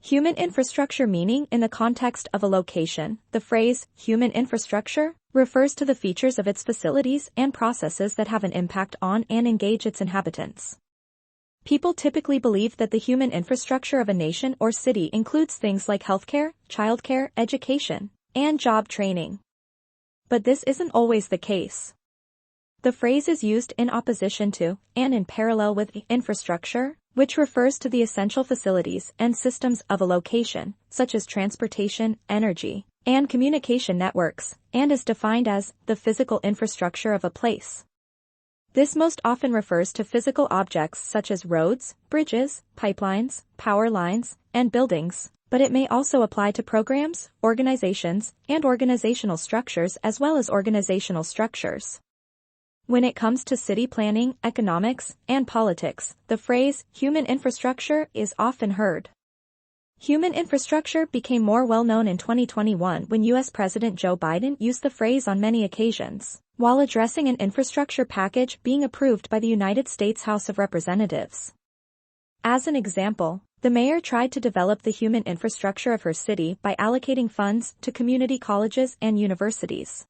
Human infrastructure meaning in the context of a location. The phrase, human infrastructure, refers to the features of its facilities and processes that have an impact on and engage its inhabitants. People typically believe that the human infrastructure of a nation or city includes things like healthcare, childcare, education, and job training. But this isn't always the case. The phrase is used in opposition to, and in parallel with, infrastructure, which refers to the essential facilities and systems of a location, such as transportation, energy, and communication networks, and is defined as the physical infrastructure of a place. This most often refers to physical objects such as roads, bridges, pipelines, power lines, and buildings, but it may also apply to programs, organizations, and organizational structures as well as organizational structures. When it comes to city planning, economics, and politics, the phrase, human infrastructure, is often heard. Human infrastructure became more well-known in 2021 when U.S. President Joe Biden used the phrase on many occasions, while addressing an infrastructure package being approved by the United States House of Representatives. As an example, the mayor tried to develop the human infrastructure of her city by allocating funds to community colleges and universities.